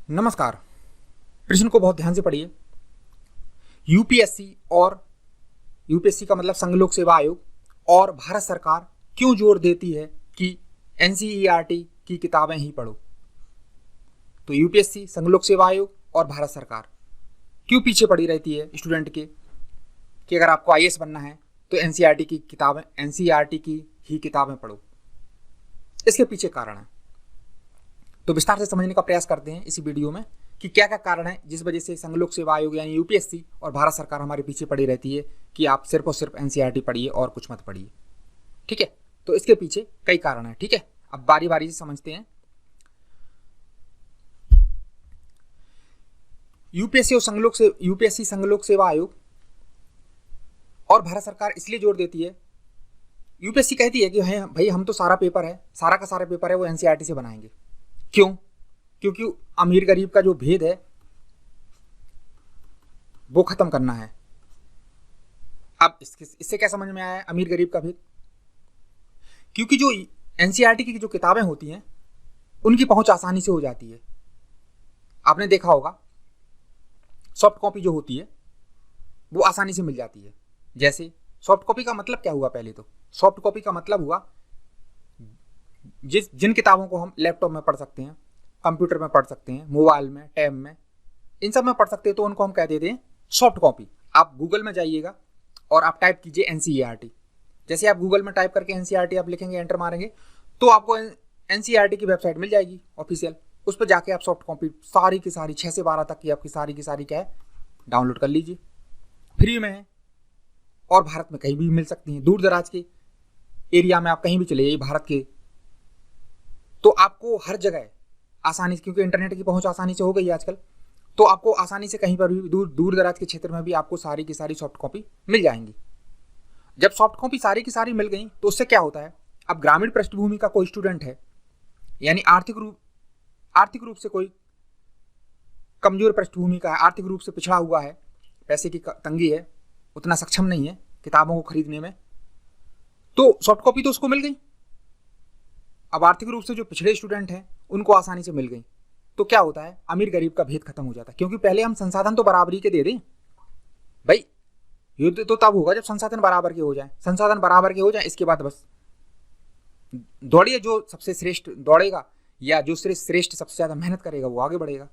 नमस्कार। प्रश्न को बहुत ध्यान से पढ़िए। यूपीएससी का मतलब संघ लोक सेवा आयोग और भारत सरकार क्यों जोर देती है कि एनसीईआरटी की किताबें ही पढ़ो। तो यूपीएससी, संघ लोक सेवा आयोग और भारत सरकार क्यों पीछे पड़ी रहती है स्टूडेंट के कि अगर आपको आईएएस बनना है तो एनसीईआरटी की ही किताबें पढ़ो। इसके पीछे कारण है, तो विस्तार से समझने का प्रयास करते हैं इसी वीडियो में कि क्या क्या कारण है जिस वजह से संघ लोक सेवा आयोग यानी यूपीएससी और भारत सरकार हमारे पीछे पड़ी रहती है कि आप सिर्फ और सिर्फ एनसीईआरटी पढ़िए और कुछ मत पढ़िए। ठीक है, तो इसके पीछे कई कारण है। ठीक है, अब बारी बारी से समझते हैं। यूपीएससी, संघ लोक सेवा आयोग और भारत सरकार इसलिए जोर देती है। यूपीएससी कहती है कि भाई हम तो सारा का सारा पेपर है वो एनसीईआरटी से बनाएंगे। क्यों? क्योंकि अमीर गरीब का जो भेद है वो खत्म करना है। अब इससे क्या समझ में आया अमीर गरीब का भेद? क्योंकि जो एनसीईआरटी की जो किताबें होती हैं उनकी पहुंच आसानी से हो जाती है। आपने देखा होगा सॉफ्ट कॉपी जो होती है वो आसानी से मिल जाती है। जैसे सॉफ्ट कॉपी का मतलब क्या हुआ? पहले तो सॉफ्ट कॉपी का मतलब हुआ जिन किताबों को हम लैपटॉप में पढ़ सकते हैं, कंप्यूटर में पढ़ सकते हैं, मोबाइल में, टैब में, इन सब में पढ़ सकते हैं, तो उनको हम कह देते हैं सॉफ्ट कॉपी। आप गूगल में जाइएगा और आप टाइप कीजिए एनसीईआरटी। जैसे आप गूगल में टाइप करके एनसीईआरटी आप लिखेंगे, एंटर मारेंगे, तो आपको एनसीईआरटी की वेबसाइट मिल जाएगी ऑफिशियल। उस पर जाके आप सॉफ्ट कॉपी सारी की सारी 6 से 12 तक की आपकी सारी की सारी क्या है डाउनलोड कर लीजिए, फ्री में है। और भारत में कहीं भी मिल सकती हैं। दूर दराज के एरिया में आप कहीं भी चले जाइए भारत के, तो आपको हर जगह आसानी से, क्योंकि इंटरनेट की पहुंच आसानी से हो गई है आजकल, तो आपको आसानी से कहीं पर भी दूर दराज के क्षेत्र में भी आपको सारी की सारी सॉफ्ट कॉपी मिल जाएंगी। जब सॉफ्ट कॉपी सारी की सारी मिल गई तो उससे क्या होता है, अब ग्रामीण पृष्ठभूमि का कोई स्टूडेंट है, यानी आर्थिक रूप से कोई कमजोर पृष्ठभूमि का है, आर्थिक रूप से पिछड़ा हुआ है, पैसे की तंगी है, उतना सक्षम नहीं है किताबों को खरीदने में, तो सॉफ्ट कॉपी तो उसको मिल गई। अब आर्थिक रूप से जो पिछड़े स्टूडेंट हैं उनको आसानी से मिल गई, तो क्या होता है, अमीर गरीब का भेद खत्म हो जाता है। क्योंकि पहले हम संसाधन तो बराबरी के दे दें भाई, युद्ध तो तब होगा जब संसाधन बराबर के हो जाए। संसाधन बराबर के हो जाए, इसके बाद बस दौड़िए, जो सबसे श्रेष्ठ दौड़ेगा या जो श्रेष्ठ सबसे ज्यादा मेहनत करेगा वो आगे बढ़ेगा।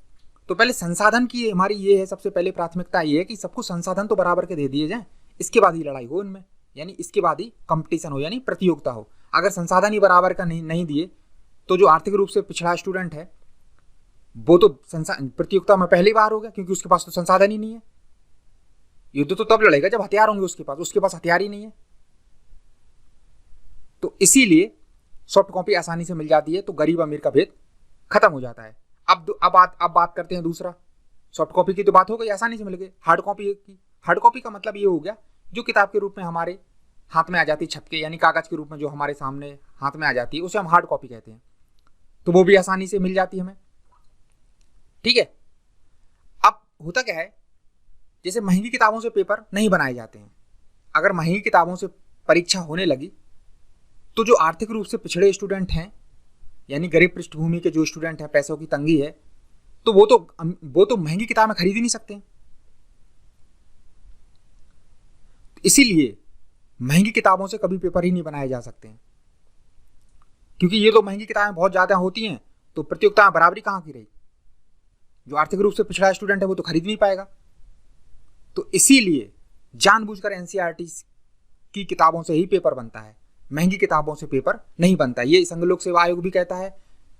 तो पहले संसाधन की हमारी ये है, सबसे पहले प्राथमिकता ये है कि सबको संसाधन तो बराबर के दे दिए जाए, इसके बाद ही लड़ाई हो इनमें, यानी इसके बाद ही कंपटीशन हो, यानी प्रतियोगिता हो। अगर संसाधन ही बराबर का नहीं दिए तो जो आर्थिक रूप से पिछड़ा स्टूडेंट है वो तो प्रतियोगिता में पहली बार हो गया, क्योंकि उसके पास तो संसाधन ही नहीं है। युद्ध तो तब लड़ेगा जब हथियार होंगे उसके पास हथियार ही नहीं है। तो इसीलिए सॉफ्ट कॉपी आसानी से मिल जाती है, तो गरीब अमीर का भेद खत्म हो जाता है। अब बात करते हैं दूसरा। सॉफ्ट कॉपी की तो बात हो गई, आसानी से मिल गई। हार्ड कॉपी की, हार्ड कॉपी का मतलब ये हो गया जो किताब के रूप में हमारे हाथ में आ जाती है, छप के, यानी कागज के रूप में जो हमारे सामने हाथ में आ जाती है, उसे हम हार्ड कॉपी कहते हैं। तो वो भी आसानी से मिल जाती है हमें। ठीक है, अब होता क्या है, जैसे महंगी किताबों से पेपर नहीं बनाए जाते हैं। अगर महंगी किताबों से परीक्षा होने लगी तो जो आर्थिक रूप से पिछड़े स्टूडेंट हैं, यानी गरीब पृष्ठभूमि के जो स्टूडेंट हैं, पैसों की तंगी है, तो वो तो महंगी किताबें खरीद ही नहीं सकते। इसीलिए महंगी किताबों से कभी पेपर ही नहीं बनाए जा सकते हैं, क्योंकि ये तो महंगी किताबें बहुत ज्यादा होती हैं, तो प्रतियोगिता में बराबरी कहां की रही। जो आर्थिक रूप से पिछड़ा स्टूडेंट है वो तो खरीद नहीं पाएगा। तो इसीलिए जानबूझकर एनसीईआरटी की किताबों से ही पेपर बनता है, महंगी किताबों से पेपर नहीं बनता। ये संघ लोक सेवा आयोग भी कहता है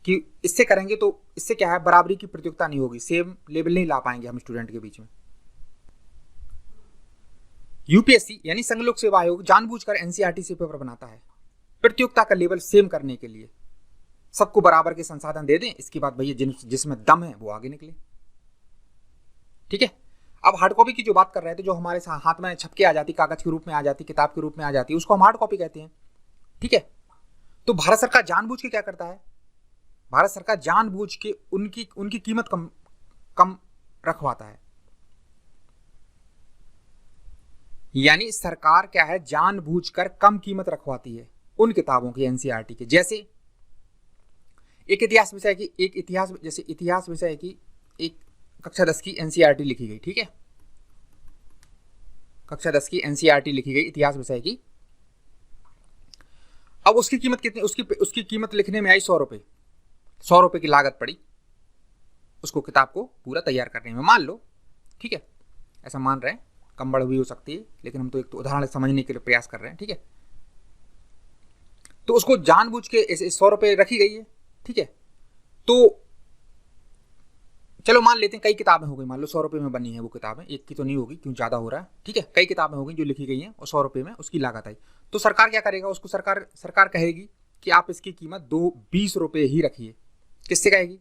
कि इससे करेंगे तो इससे क्या है, बराबरी की प्रतियोगिता नहीं होगी, सेम लेवल नहीं ला पाएंगे हम स्टूडेंट के बीच में। यूपीएससी यानी संघ लोक सेवा आयोग जानबूझकर एनसीईआरटी से पेपर बनाता है प्रतियोगिता का लेवल सेम करने के लिए। सबको बराबर के संसाधन दे दें, इसके बाद भैया जिसमें दम है वो आगे निकले। ठीक है, अब हार्ड कॉपी की जो बात कर रहे थे, जो हमारे हाथ में छप के आ जाती, कागज के रूप में आ जाती, किताब के रूप में आ जाती, उसको हम हार्ड कॉपी कहते हैं। ठीक है, तो भारत सरकार जानबूझ के क्या करता है, भारत सरकार जानबूझ के उनकी कीमत कम रखवाता है। यानी सरकार क्या है, जानबूझकर कम कीमत रखवाती है उन किताबों की एनसीईआरटी के। जैसे एक इतिहास विषय की एक कक्षा 10 की एनसीईआरटी लिखी गई, ठीक है, कक्षा 10 की एनसीईआरटी लिखी गई इतिहास विषय की। अब उसकी कीमत कितनी, उसकी कीमत लिखने में आई 100 रुपये, 100 रुपये की लागत पड़ी उसको किताब को पूरा तैयार करने में, मान लो, ठीक है, ऐसा मान रहे हैं, कम बढ़ भी हो सकती है, लेकिन हम तो एक तो उदाहरण समझने के लिए प्रयास कर रहे हैं, ठीक है। तो उसको जानबूझ के ऐसे 100 रुपये रखी गई है, ठीक है। तो चलो मान लेते हैं कई किताबें हो गई, मान लो 100 रुपये में बनी है वो किताबें, एक की तो नहीं होगी क्यों, ज़्यादा हो रहा है, ठीक है, कई किताबें हो गई जो लिखी गई हैं और 100 रुपये में उसकी लागत आई। तो सरकार क्या करेगा, उसको सरकार कहेगी कि आप इसकी कीमत 20 रुपये ही रखिए। किससे कहेगी?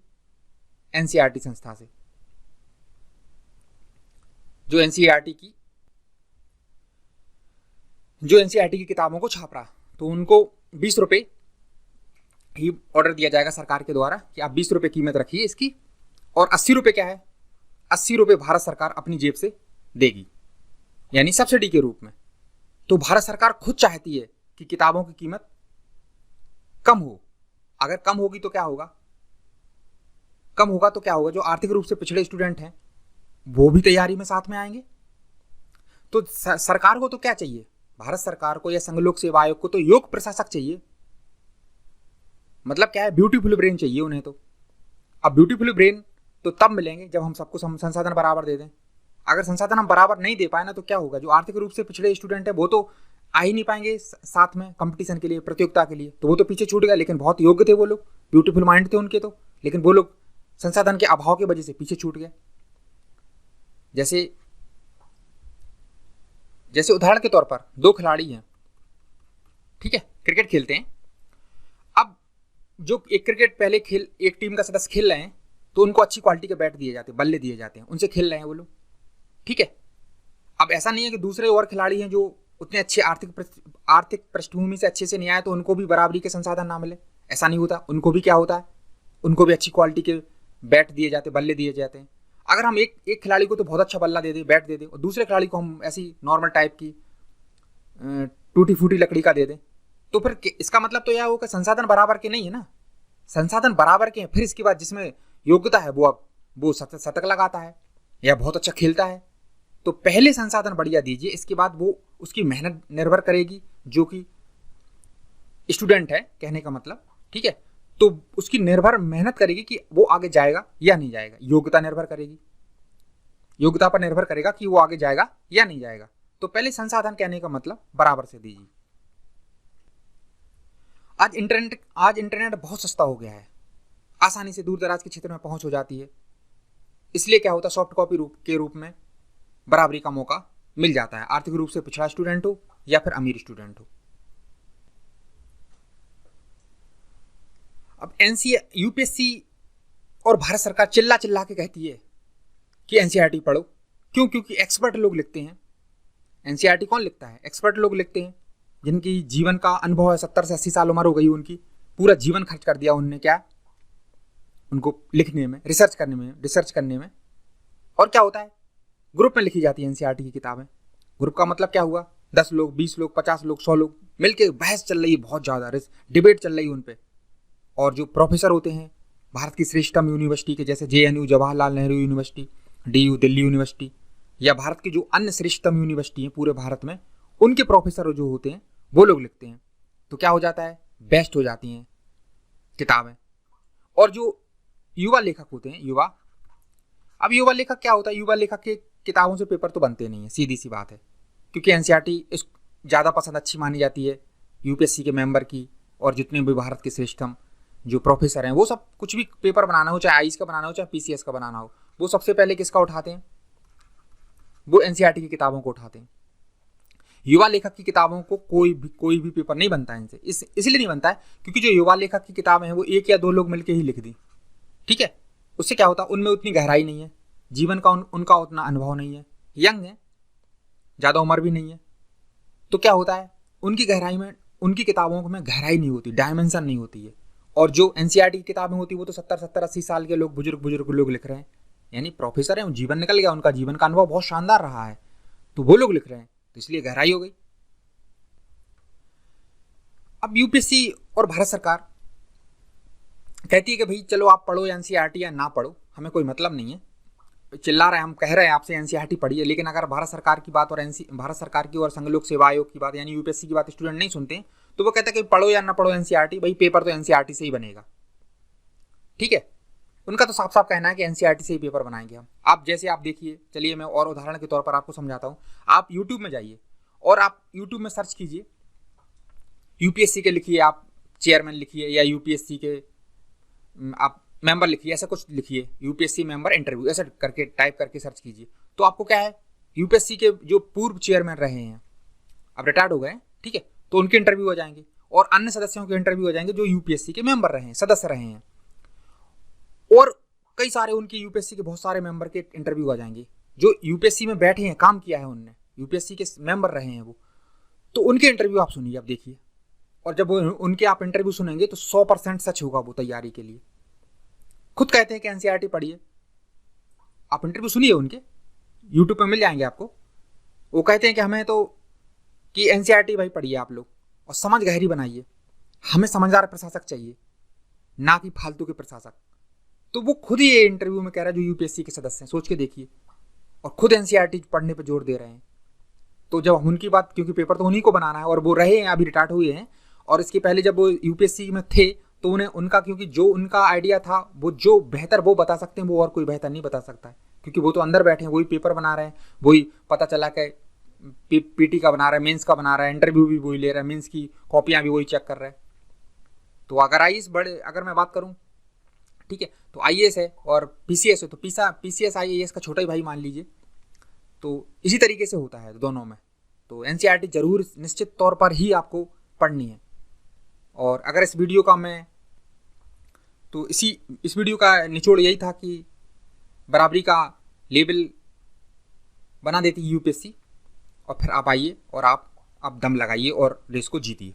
एनसीईआरटी संस्था से, जो एनसीईआरटी की किताबों को छाप रहा, तो उनको 20 रुपये ही ऑर्डर दिया जाएगा सरकार के द्वारा कि आप 20 रुपये कीमत रखिए इसकी, और 80 रुपये क्या है, 80 रुपये भारत सरकार अपनी जेब से देगी, यानी सब्सिडी के रूप में। तो भारत सरकार खुद चाहती है कि किताबों की कीमत कम हो। अगर कम होगी तो क्या होगा, जो आर्थिक रूप से पिछड़े स्टूडेंट हैं वो भी तैयारी में साथ में आएंगे। तो सरकार को तो क्या चाहिए, भारत सरकार को या संघ लोक सेवा आयोग को तो योग्य प्रशासक चाहिए, मतलब क्या है, ब्यूटीफुल ब्रेन चाहिए उन्हें। तो अब ब्यूटीफुल ब्रेन तो तब मिलेंगे जब हम सबको संसाधन बराबर दे दें। अगर संसाधन हम बराबर नहीं दे पाए ना, तो क्या होगा, जो आर्थिक रूप से पिछड़े स्टूडेंट है वो तो आ ही नहीं पाएंगे साथ में कंपटीशन के लिए, प्रतियोगिता के लिए, तो वो तो पीछे छूट गए। लेकिन बहुत योग्य थे वो लोग, ब्यूटीफुल माइंड थे उनके तो, लेकिन वो लोग संसाधन के अभाव की वजह से पीछे छूट गए। जैसे उदाहरण के तौर पर 2 खिलाड़ी हैं, ठीक है, क्रिकेट खेलते हैं। अब जो एक क्रिकेट पहले एक टीम का सदस्य खेल रहे हैं, तो उनको अच्छी क्वालिटी के बैट दिए जाते हैं, बल्ले दिए जाते हैं, उनसे खेल रहे हैं वो लोग, ठीक है। अब ऐसा नहीं है कि दूसरे और खिलाड़ी हैं जो उतने अच्छे आर्थिक पृष्ठभूमि से अच्छे से नहीं आए तो उनको भी बराबरी के संसाधन ना मिले, ऐसा नहीं होता। उनको भी क्या होता है, उनको भी अच्छी क्वालिटी के बैट दिए जाते, बल्ले दिए जाते हैं। अगर हम एक खिलाड़ी को तो बहुत अच्छा बल्ला दे दें, बैट दे दें, और दूसरे खिलाड़ी को हम ऐसी नॉर्मल टाइप की टूटी फूटी लकड़ी का दे दें, तो फिर इसका मतलब तो यह होगा संसाधन बराबर के नहीं है ना। संसाधन बराबर के हैं, फिर इसके बाद जिसमें योग्यता है वो शतक लगाता है या बहुत अच्छा खेलता है, तो पहले संसाधन बढ़िया दीजिए, इसके बाद वो उसकी मेहनत निर्भर करेगी, जो कि स्टूडेंट है कहने का मतलब, ठीक है। तो उसकी निर्भर मेहनत करेगी कि वो आगे जाएगा या नहीं जाएगा, योग्यता पर निर्भर करेगा कि वो आगे जाएगा या नहीं जाएगा। तो पहले संसाधन कहने का मतलब बराबर से दीजिए। आज इंटरनेट बहुत सस्ता हो गया है, आसानी से दूर दराज के क्षेत्र में पहुंच हो जाती है, इसलिए क्या होता है, सॉफ्ट कॉपी के रूप में बराबरी का मौका मिल जाता है, आर्थिक रूप से पिछड़ा स्टूडेंट हो या फिर अमीर स्टूडेंट हो। अब यूपीएससी और भारत सरकार चिल्ला के कहती है कि एनसीईआरटी पढ़ो, क्यों? क्योंकि एक्सपर्ट लोग लिखते हैं। एनसीईआरटी कौन लिखता है? एक्सपर्ट लोग लिखते हैं, जिनकी जीवन का अनुभव है, 70 से 80 साल उम्र हो गई उनकी, पूरा जीवन खर्च कर दिया उनने क्या, उनको लिखने में, रिसर्च करने में। और क्या होता है, ग्रुप में लिखी जाती है एनसीईआरटी की किताबें। ग्रुप का मतलब क्या हुआ, 10 लोग, 20 लोग, 50 लोग, 100 लोग मिलकर बहस चल रही है, बहुत ज़्यादा डिबेट चल रही है उन पे। और जो प्रोफेसर होते हैं भारत की श्रेष्ठतम यूनिवर्सिटी के, जैसे JNU Jawaharlal Nehru university, DU Delhi university, या भारत की जो अन्य श्रेष्ठतम यूनिवर्सिटी हैं पूरे भारत में, उनके प्रोफेसर जो होते हैं वो लोग लिखते हैं। तो क्या हो जाता है, बेस्ट हो जाती हैं किताबें। और जो युवा लेखक होते हैं, अब युवा लेखक क्या होता है, युवा लेखक के किताबों से पेपर तो बनते नहीं है, सीधी सी बात है, क्योंकि एनसीईआरटी ज़्यादा पसंद अच्छी मानी जाती है यूपीएससी के मेंबर की। और जितने भी भारत के श्रेष्ठतम जो प्रोफेसर हैं, वो सब कुछ भी पेपर बनाना हो, चाहे आईज का बनाना हो, चाहे PCS का बनाना हो, वो सबसे पहले किसका उठाते हैं, वो एनसीईआरटी की किताबों को उठाते हैं। युवा लेखक की किताबों को कोई भी पेपर नहीं बनता है इनसे, इसलिए नहीं बनता है क्योंकि जो युवा लेखक की किताबें हैं वो 1 या 2 लोग मिलकर ही लिख दी, ठीक है। उससे क्या होता है, उनमें उतनी गहराई नहीं है, जीवन का उनका उतना अनुभव नहीं है, यंग है, ज़्यादा उम्र भी नहीं है। तो क्या होता है, उनकी गहराई में, उनकी किताबों में गहराई नहीं होती, डायमेंशन नहीं होती है। और जो एनसीईआरटी की किताबें होती है वो तो 70-80 साल के लोग, बुजुर्ग लोग लिख रहे हैं, यानी प्रोफेसर हैं, जीवन निकल गया उनका, जीवन का अनुभव बहुत शानदार रहा है, तो वो लोग लिख रहे हैं, तो इसलिए गहराई हो गई। अब यूपीएससी और भारत सरकार कहती है कि भाई चलो आप पढ़ो एनसीईआरटी या ना पढ़ो, हमें कोई मतलब नहीं है, चिल्ला रहे हैं, हम कह रहे हैं आपसे एनसीईआरटी पढ़िए, लेकिन अगर भारत सरकार की बात और भारत सरकार की और संघ लोक सेवा आयोग की बात यानी यूपीएससी की बात स्टूडेंट नहीं सुनते तो वो कहते हैं कि पढ़ो या ना पढ़ो एनसीईआरटी, भाई पेपर तो एनसीईआरटी से ही बनेगा। ठीक है, उनका तो साफ साफ कहना है कि एनसीईआरटी से ही पेपर बनाएंगे हम। आप जैसे आप देखिए, चलिए मैं और उदाहरण के तौर पर आपको समझाता हूँ। आप यूट्यूब में जाइए और आप यूट्यूब में सर्च कीजिए, यूपीएससी के लिखिए, आप चेयरमैन लिखिए या यूपीएससी के आप मेंबर लिखिए, ऐसा कुछ लिखिए, यूपीएससी मेंबर इंटरव्यू ऐसा करके टाइप करके सर्च कीजिए, तो आपको क्या है, यूपीएससी के जो पूर्व चेयरमैन रहे हैं, अब रिटायर्ड हो गए, ठीक है, तो उनके इंटरव्यू हो जाएंगे और अन्य सदस्यों के इंटरव्यू हो जाएंगे जो यूपीएससी के मेंबर रहे हैं, सदस्य रहे हैं, और कई सारे उनके यूपीएससी के बहुत सारे मेंबर के इंटरव्यू आ जाएंगे जो यूपीएससी में बैठे हैं, काम किया है उनने, यूपीएससी के मेंबर रहे हैं वो, तो उनके इंटरव्यू आप सुनिए, आप देखिए, और जब उनके आप इंटरव्यू सुनेंगे तो 100% सच होगा वो तैयारी के लिए। खुद कहते हैं कि एनसीईआरटी पढ़िए, आप इंटरव्यू सुनिए उनके, यूट्यूब पे मिल जाएंगे आपको। वो कहते हैं कि हमें तो कि एनसीईआरटी भाई पढ़िए आप लोग और समझ गहरी बनाइए, हमें समझदार प्रशासक चाहिए ना कि फालतू के प्रशासक। तो वो खुद ही ये इंटरव्यू में कह रहा है जो यूपीएससी के सदस्य हैं, सोच के देखिए, और खुद एनसीईआरटी पढ़ने पर जोर दे रहे हैं। तो जब उनकी बात, क्योंकि पेपर तो उन्हीं को बनाना है और वो रहे हैं, अभी रिटायर्ड हुए हैं, और इसके पहले जब वो यूपीएससी में थे तो उन्हें उनका, क्योंकि जो उनका आइडिया था वो जो बेहतर वो बता सकते हैं, वो और कोई बेहतर नहीं बता सकता है, क्योंकि वो तो अंदर बैठे हैं, वही पेपर बना रहे हैं, वही पता चला कि पीटी का बना रहा है, मेंस का बना रहा है, इंटरव्यू भी वही ले रहा है, मेंस की कॉपियां भी वही चेक कर रहा है। तो अगर आईएएस बड़े, अगर मैं बात करूं, ठीक है, तो आईएएस है और पीसीएस है, तो पीसीएस आईएएस का छोटा ही भाई मान लीजिए। तो इसी तरीके से होता है दोनों में। तो एनसीईआरटी जरूर निश्चित तौर पर ही आपको पढ़नी है। और अगर इस वीडियो का मैं, तो इस वीडियो का निचोड़ यही था कि बराबरी का लेवल बना देती यूपीएससी, और फिर आप आइए और आप दम लगाइए और रेस को जीतिए।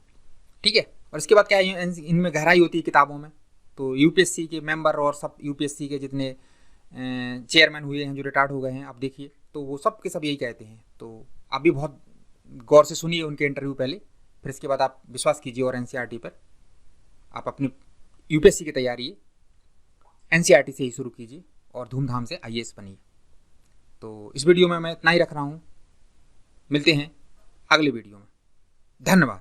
ठीक है, और इसके बाद क्या है, इनमें गहराई होती है किताबों में। तो यूपीएससी के मेंबर और सब यूपीएससी के जितने चेयरमैन हुए हैं जो रिटायर्ड हो गए हैं, आप देखिए, तो वो सब के सब यही कहते हैं। तो आप भी बहुत गौर से सुनिए उनके इंटरव्यू पहले, फिर इसके बाद आप विश्वास कीजिए और एनसीईआरटी पर आप अपनी यूपीएससी की तैयारी एनसीईआरटी से ही शुरू कीजिए और धूमधाम से आईएएस बनिए। तो इस वीडियो में मैं इतना ही रख रहा हूँ, मिलते हैं अगले वीडियो में, धन्यवाद।